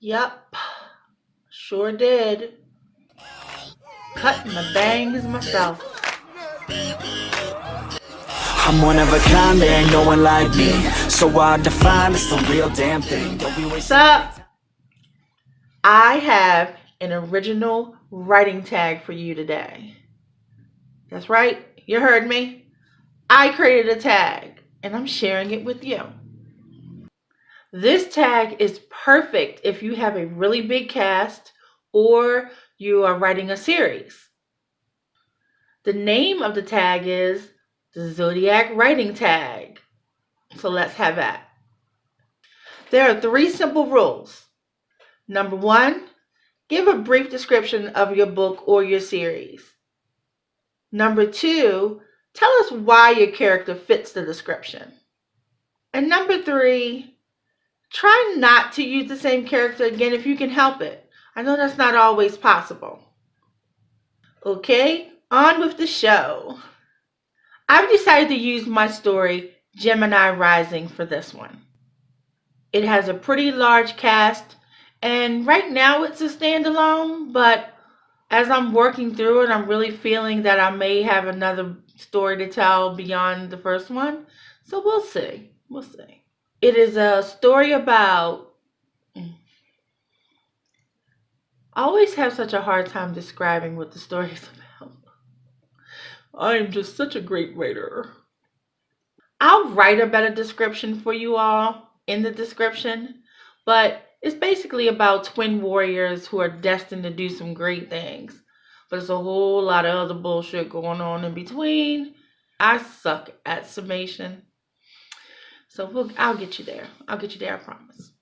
Yep, sure did. Cutting the bangs myself. I'm one of a kind, there ain't no one like me. So hard to find, it's the real damn thing. What's up? I have an original writing tag for you today. That's right, you heard me. I created a tag and I'm sharing it with you. This tag is perfect if you have a really big cast or you are writing a series. The name of the tag is the Zodiac Writing Tag. So let's have that. There are 3 simple rules. Number 1, give a brief description of your book or your series. Number 2, tell us why your character fits the description. And number 3, try not to use the same character again if you can help it. I know that's not always possible. Okay, on with the show. I've decided to use my story, Gemini Rising, for this one. It has a pretty large cast, and right now it's a standalone, but as I'm working through it, I'm really feeling that I may have another story to tell beyond the first one. So we'll see. We'll see. It is a story about... I always have such a hard time describing what the story is about. I am just such a great writer. I'll write a better description for you all in the description, but it's basically about twin warriors who are destined to do some great things. But there's a whole lot of other bullshit going on in between. I suck at summation. So I'll get you there. I'll get you there, I promise.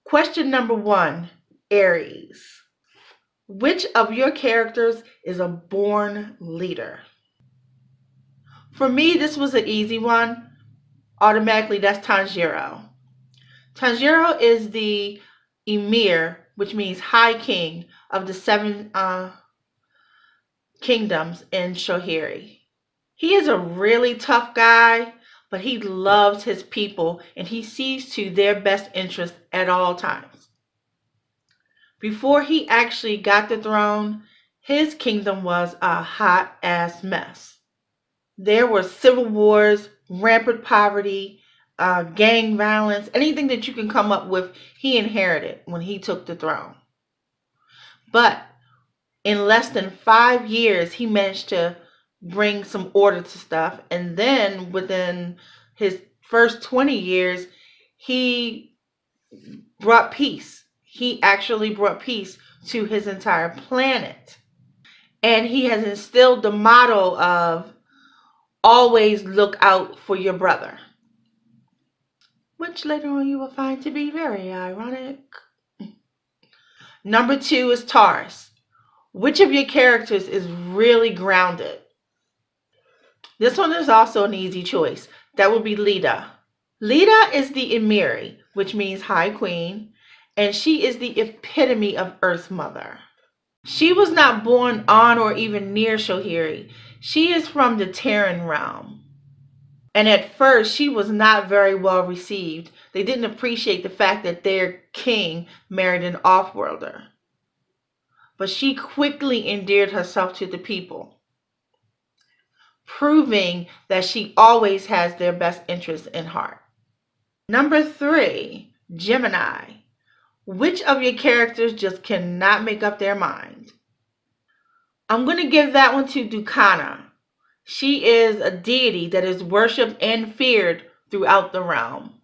Question number 1, Aries. Which of your characters is a born leader? For me, this was an easy one. Automatically, that's Tanjiro. Tanjiro is the Emir, which means High King of the 7 kingdoms in Shohiri. He is a really tough guy, but he loves his people and he sees to their best interest at all times. Before he actually got the throne, his kingdom was a hot ass mess. There were civil wars, rampant poverty, gang violence, anything that you can come up with, he inherited when he took the throne. But in less than 5 years, he managed to bring some order to stuff. And then within his first 20 years, he brought peace. He actually brought peace to his entire planet. And he has instilled the motto of always look out for your brother, which later on you will find to be very ironic. Number 2 is Taurus. Which of your characters is really grounded? This one is also an easy choice. That would be Leda. Leda is the Emiri, which means High Queen, and she is the epitome of Earth Mother. She was not born on or even near Shohiri. She is from the Terran realm. And at first, she was not very well received. They didn't appreciate the fact that their king married an off-worlder. But she quickly endeared herself to the people, proving that she always has their best interests in heart. Number 3, Gemini. Which of your characters just cannot make up their mind? I'm going to give that one to Ducana. She is a deity that is worshipped and feared throughout the realm.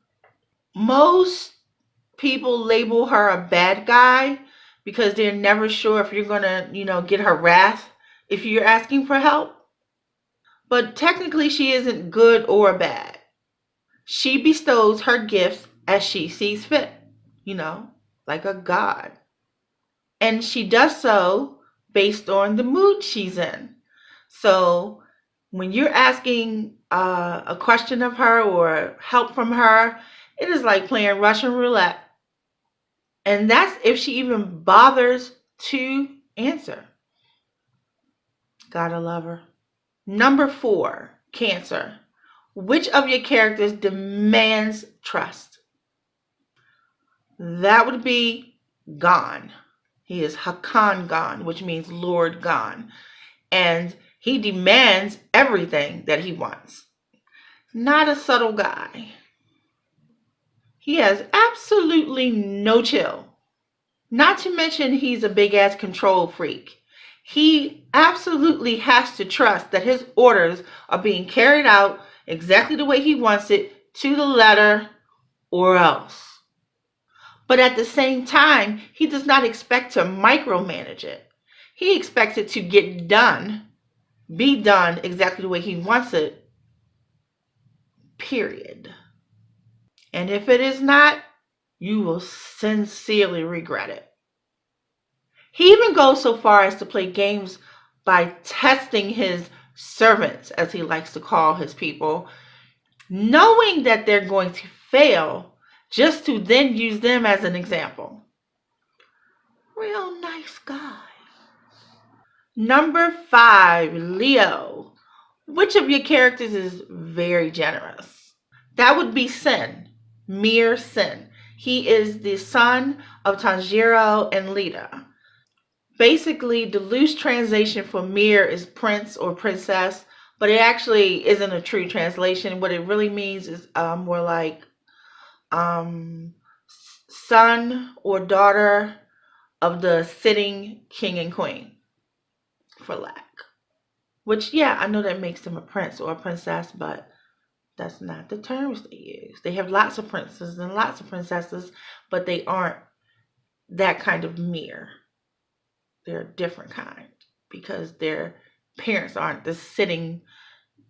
Most people label her a bad guy because they're never sure if you're going to, get her wrath if you're asking for help. But technically she isn't good or bad. She bestows her gifts as she sees fit, like a god. And she does so based on the mood she's in. So when you're asking a question of her or help from her, it is like playing Russian roulette. And that's if she even bothers to answer. Gotta love her. Number 4, Cancer. Which of your characters demands trust? That would be Gon. He is Hakan Gon, which means Lord Gon. And he demands everything that he wants. Not a subtle guy. He has absolutely no chill. Not to mention he's a big ass control freak. He absolutely has to trust that his orders are being carried out exactly the way he wants it, to the letter, or else. But at the same time, he does not expect to micromanage it. He expects it to get done, be done exactly the way he wants it, period. And if it is not, you will sincerely regret it. He even goes so far as to play games by testing his servants, as he likes to call his people, knowing that they're going to fail, just to then use them as an example. Real nice guy. Number 5, Leo. Which of your characters is very generous? That would be Sin, Mir Sin. He is the son of Tanjiro and Lita. Basically, the loose translation for Mir is prince or princess, but it actually isn't a true translation. What it really means is more like son or daughter of the sitting king and queen, for lack. Which, yeah, I know that makes them a prince or a princess, but that's not the terms they use. They have lots of princes and lots of princesses, but they aren't that kind of Mir. They're a different kind because their parents aren't the sitting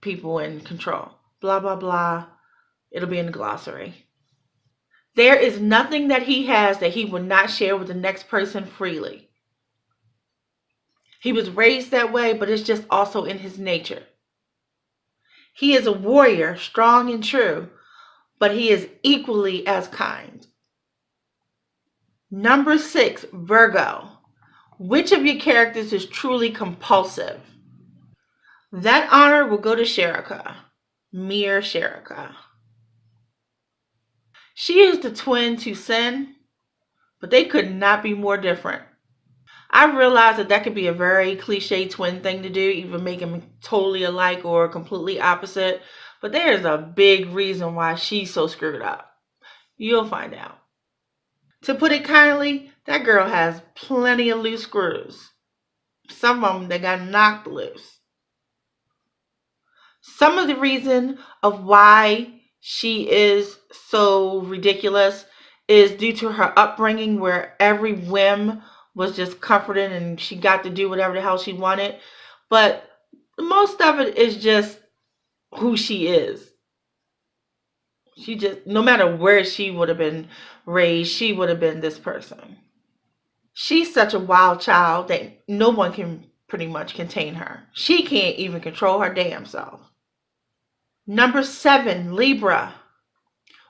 people in control. Blah, blah, blah. It'll be in the glossary. There is nothing that he has that he will not share with the next person freely. He was raised that way, but it's just also in his nature. He is a warrior, strong and true, but he is equally as kind. Number 6, Virgo. Which of your characters is truly compulsive? That honor will go to Sherika, Mir Sherika. She is the twin to Sin, but they could not be more different. I realize that could be a very cliche twin thing to do, either make them totally alike or completely opposite, but there's a big reason why she's so screwed up. You'll find out. To put it kindly, that girl has plenty of loose screws. Some of them, they got knocked loose. Some of the reason of why she is so ridiculous is due to her upbringing, where every whim was just comforted and she got to do whatever the hell she wanted. But most of it is just who she is. She just, no matter where she would have been raised, she would have been this person. She's such a wild child that no one can pretty much contain her. She can't even control her damn self. Number 7, Libra.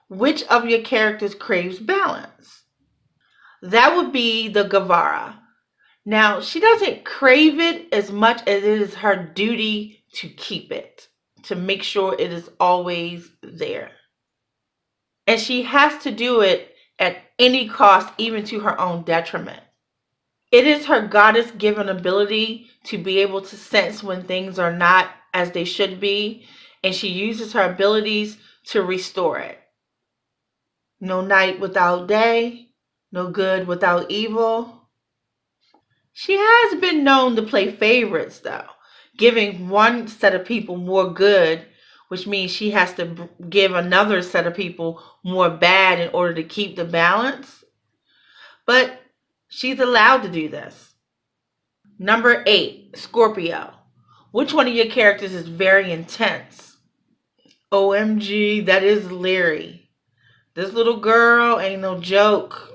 Which of your characters craves balance? That would be the Guevara. Now, she doesn't crave it as much as it is her duty to keep it, to make sure it is always there. And she has to do it at any cost, even to her own detriment. It is her goddess-given ability to be able to sense when things are not as they should be, and she uses her abilities to restore it. No night without day, no good without evil. She has been known to play favorites, though, giving one set of people more good, which means she has to give another set of people more bad in order to keep the balance. But she's allowed to do this. Number 8, Scorpio. Which one of your characters is very intense? OMG, that is Leary. This little girl ain't no joke.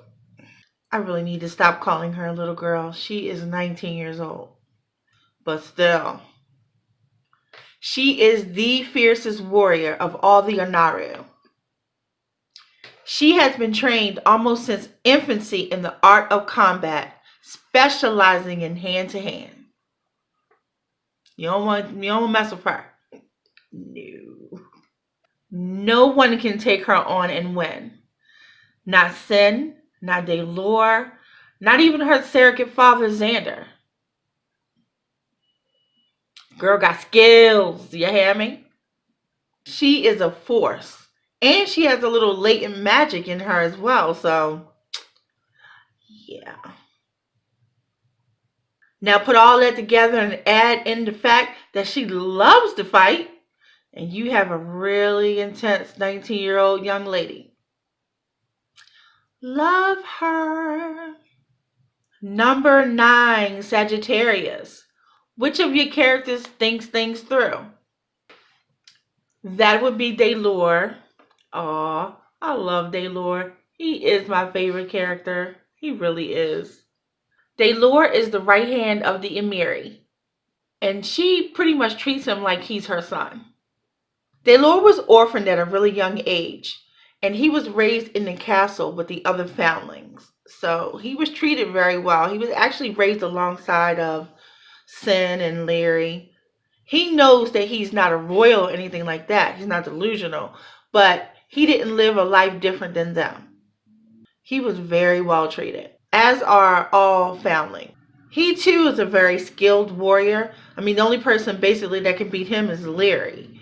I really need to stop calling her a little girl. She is 19 years old. But still. She is the fiercest warrior of all the Anaru. She has been trained almost since infancy in the art of combat, specializing in hand-to-hand. You don't want to mess with her. No. No one can take her on and win. Not Sin, not Delore, Not even her surrogate father, Xander. Girl got skills, you hear me? She is a force. And she has a little latent magic in her as well, so yeah. Now put all that together and add in the fact that she loves to fight, and you have a really intense 19-year-old young lady. Love her. Number 9, Sagittarius. Which of your characters thinks things through? That would be Daylor. Aw, I love Daylor. He is my favorite character. He really is. Daylor is the right hand of the Emiri, and she pretty much treats him like he's her son. Daylor was orphaned at a really young age, and he was raised in the castle with the other foundlings. So he was treated very well. He was actually raised alongside of Sin and Larry. He knows that he's not a royal or anything like that. He's not delusional, but he didn't live a life different than them. He was very well treated, as are all foundlings. He too is a very skilled warrior. I mean, the only person basically that can beat him is Larry.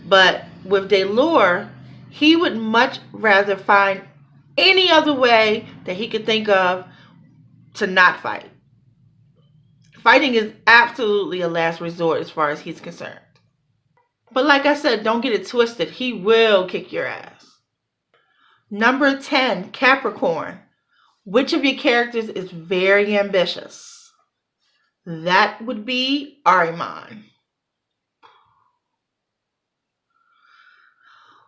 But with Daylor, he would much rather find any other way that he could think of to not fight. Fighting is absolutely a last resort as far as he's concerned. But like I said, don't get it twisted. He will kick your ass. Number 10, Capricorn. Which of your characters is very ambitious? That would be Ahriman.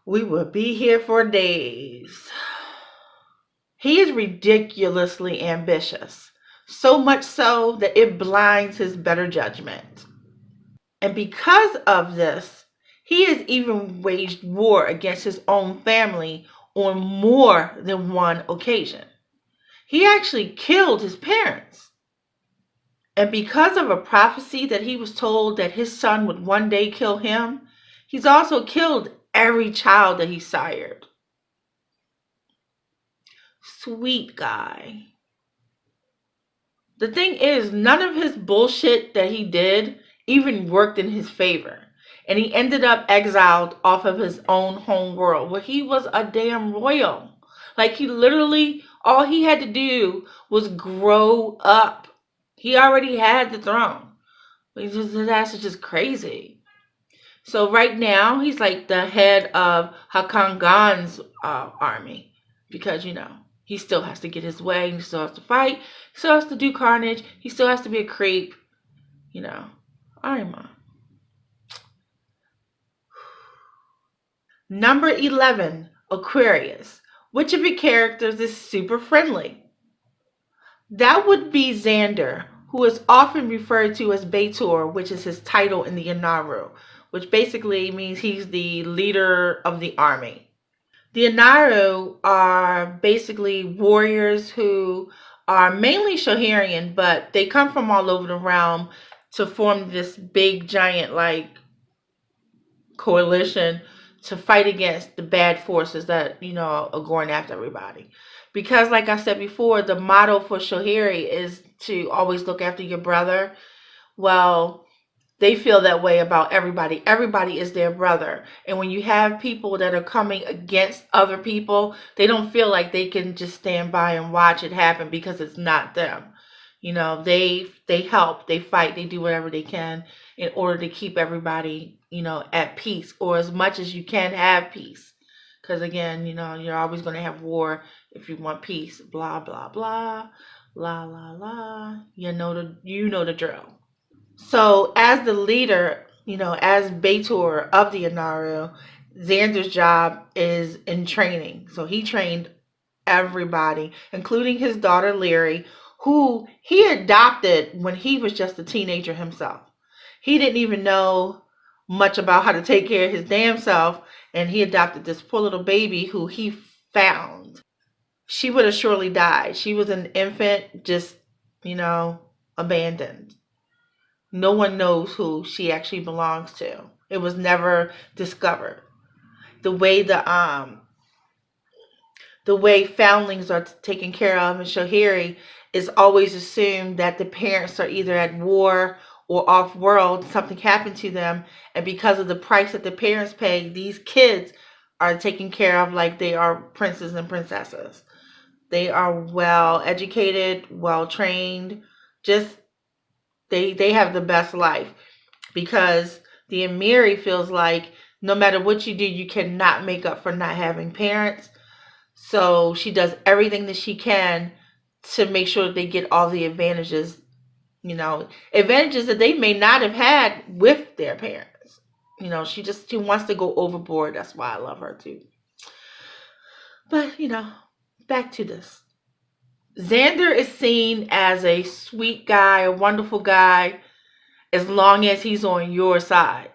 We would be here for days. He is ridiculously ambitious. So much so that it blinds his better judgment. And because of this, he has even waged war against his own family on more than one occasion. He actually killed his parents. And because of a prophecy that he was told that his son would one day kill him, he's also killed every child that he sired. Sweet guy. The thing is, none of his bullshit that he did even worked in his favor. And he ended up exiled off of his own home world where he was a damn royal. Like, he literally, all he had to do was grow up. He already had the throne. His ass is just crazy. So right now, he's like the head of Hakan Khan's army. Because, you know, he still has to get his way. He still has to fight. He still has to do carnage. He still has to be a creep. You know, Ahriman. Number 11, Aquarius. Which of your characters is super friendly? That would be Xander, who is often referred to as Beitor, which is his title in the Anaru, which basically means he's the leader of the army. The Anaru are basically warriors who are mainly Shoharian, but they come from all over the realm to form this big giant like coalition to fight against the bad forces that, you know, are going after everybody. Because like I said before, the motto for Shohari is to always look after your brother. Well, they feel that way about everybody. Everybody is their brother. And when you have people that are coming against other people, they don't feel like they can just stand by and watch it happen because it's not them. You know, they help, they fight, they do whatever they can in order to keep everybody, you know, at peace, or as much as you can have peace. Because again, you know, you're always going to have war if you want peace. Blah, blah, blah, la, la, la. You know the drill. So as the leader, you know, as Beitor of the Anaru, Xander's job is in training. So he trained everybody, including his daughter Leary, who he adopted when he was just a teenager himself. He didn't even know much about how to take care of his damn self, and he adopted this poor little baby who he found. She would have surely died. She was an infant, just, you know, abandoned. No one knows who she actually belongs to. It was never discovered. The way the way foundlings are taken care of in Shohiri, it's always assumed that the parents are either at war or off-world, something happened to them, and because of the price that the parents pay, these kids are taken care of like they are princes and princesses. They are well educated, well trained, just they have the best life, because the Amiri feels like no matter what you do, you cannot make up for not having parents. So she does everything that she can to make sure that they get all the advantages, advantages that they may not have had with their parents. She wants to go overboard. That's why I love her too. But, back to this. Xander is seen as a sweet guy, a wonderful guy, as long as he's on your side.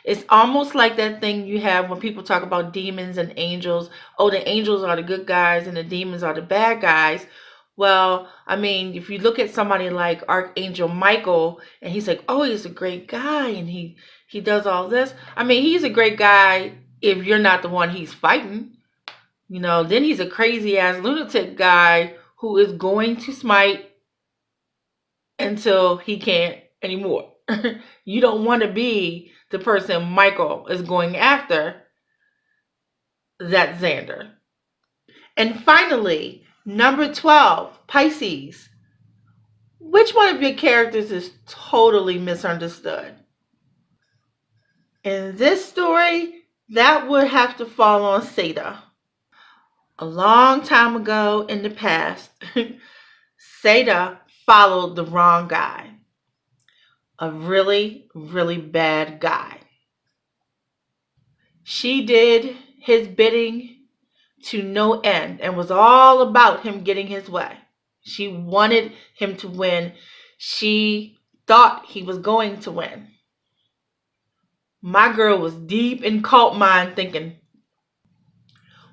It's almost like that thing you have when people talk about demons and angels. Oh, the angels are the good guys and the demons are the bad guys. Well, I mean, if you look at somebody like Archangel Michael, and he's like, oh, he's a great guy, and he does all this. I mean, he's a great guy if you're not the one he's fighting. Then he's a crazy-ass lunatic guy who is going to smite until he can't anymore. You don't want to be the person Michael is going after. That's Xander. And finally, number 12, Pisces. Which one of your characters is totally misunderstood? In this story, that would have to fall on Seda. A long time ago in the past, Seda followed the wrong guy. A really, really bad guy. She did his bidding to no end and was all about him getting his way. She wanted him to win. She thought he was going to win. My girl was deep in cult mind thinking.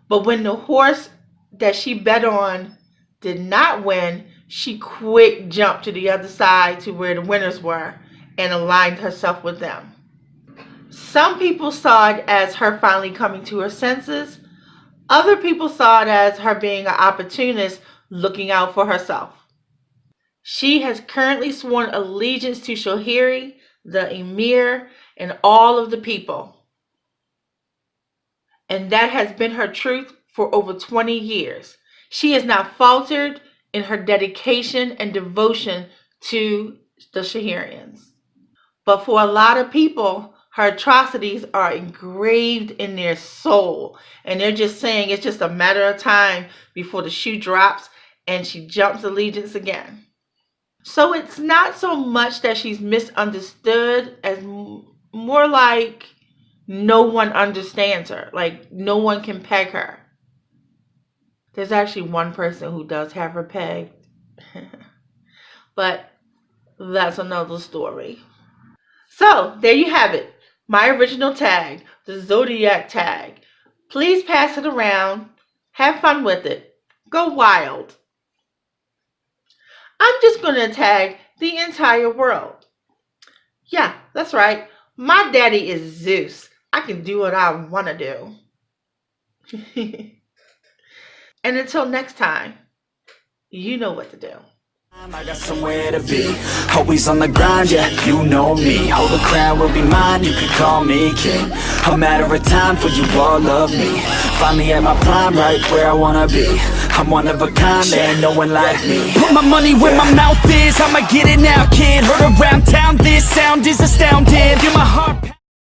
But when the horse that she bet on did not win, she quick jumped to the other side to where the winners were and aligned herself with them. Some people saw it as her finally coming to her senses. Other people saw it as her being an opportunist looking out for herself. She has currently sworn allegiance to Shohiri, the Emir, and all of the people. And that has been her truth for over 20 years. She has not faltered in her dedication and devotion to the Shohirians. But for a lot of people, her atrocities are engraved in their soul. And they're just saying it's just a matter of time before the shoe drops and she jumps allegiance again. So it's not so much that she's misunderstood as more like no one understands her. Like no one can peg her. There's actually one person who does have her pegged. But that's another story. So there you have it. My original tag, the Zodiac tag. Please pass it around. Have fun with it. Go wild. I'm just going to tag the entire world. Yeah, that's right. My daddy is Zeus. I can do what I want to do. And until next time, you know what to do. I got somewhere to be, always on the grind, yeah, you know me. Hold the crown will be mine, you can call me king. A matter of time for you all love me. Finally at my prime, right where I wanna be. I'm one of a kind, there ain't no one like me. Put my money where my mouth is, I'ma get it now, kid. Heard around town, this sound is astounding. Feel my heart